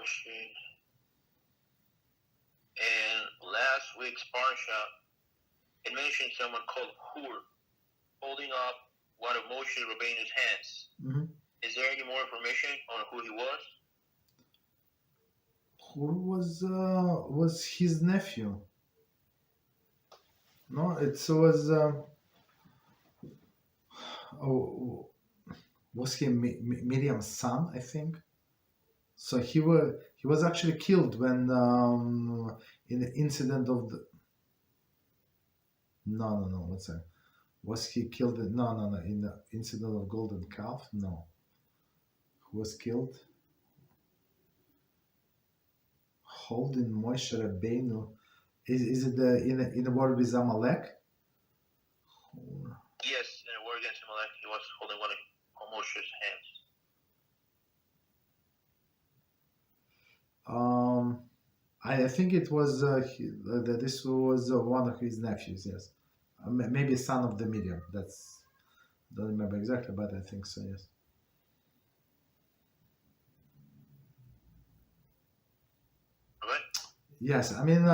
watching. And last week's parsha, it mentioned someone called Hur holding up one of Moshe Rabbeinu's hands. Mm-hmm. Is there any more information on who he was? Hur was his nephew. No, it was. Was he Miriam's son? I think. So he was actually killed when in the incident of the. No. What's that? Was he killed? No. In the incident of golden calf? No. Who was killed? Holding Moshe Rabbeinu. Is it in the war with Amalek? Yes, in a war against Amalek, he was holding one of Moshe's hands. I think it was this was one of his nephews. Yes, maybe son of the Miriam. Don't remember exactly, but I think so. Yes. Right. Yes, I mean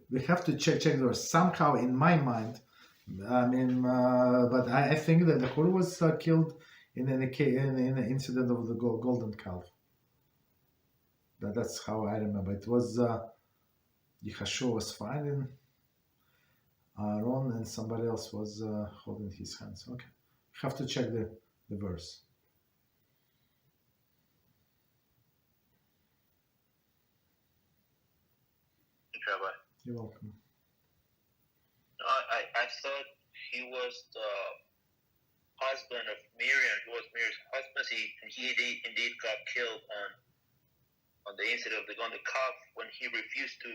we have to check there. Somehow in my mind, I mean, but I think that the Hur was killed in an incident of the golden calf. That's how I remember. It was Yeshua was fighting Aaron, and somebody else was holding his hands. Okay, have to check the verse. Rabbi. You're welcome. I thought he was the husband of Miriam. He was Miriam's husband. He indeed got killed on the incident of the golden calf when he refused to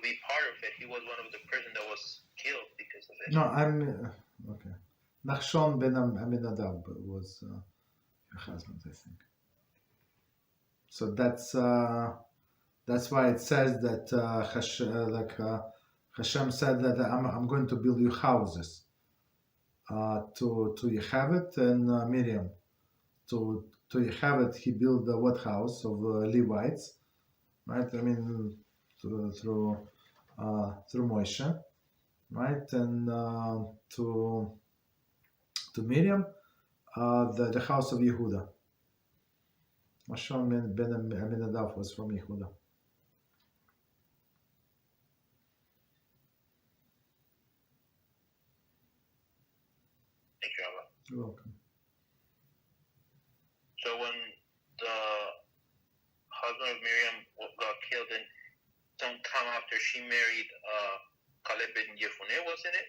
be part of it. He was one of the person that was killed because of it. No, I'm okay. Nachshon ben Aminadab was her husband, I think. So that's why it says that Hashem said that I'm going to build you houses to Yehavet and Miriam. To Yehavet he built the what house of Levites, right? I mean through Moshe, right? And to Miriam the house of Yehuda. Mashon ben Aminadab was from Yehuda. Thank you, Rabbi. You're welcome. So when the husband of Miriam got killed, and some time after she married Caleb ben Yefuneh, wasn't it?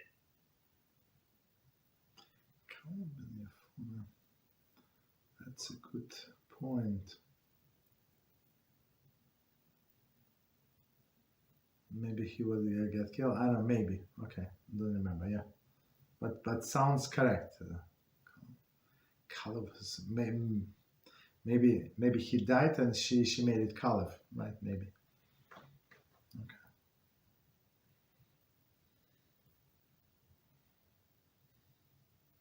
That's a good point. Maybe he will get killed. I don't know. Maybe. Okay. Don't remember. Yeah. But sounds correct. Caleb was maybe he died and she married Caleb, right? Maybe. Okay.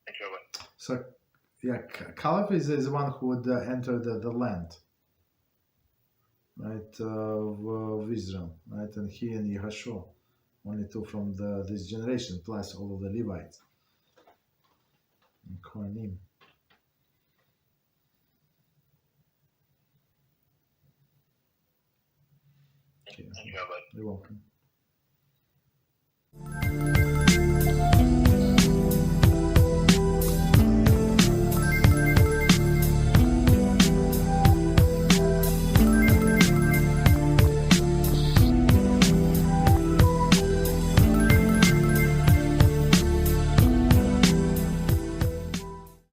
Thank you, Rabbi. So yeah, Caleb is the one who would enter the land, right, of Israel, right, and he and Yeshua, only two from this generation, plus all of the Levites and Kohanim. Thank you, Rabbi. You're welcome.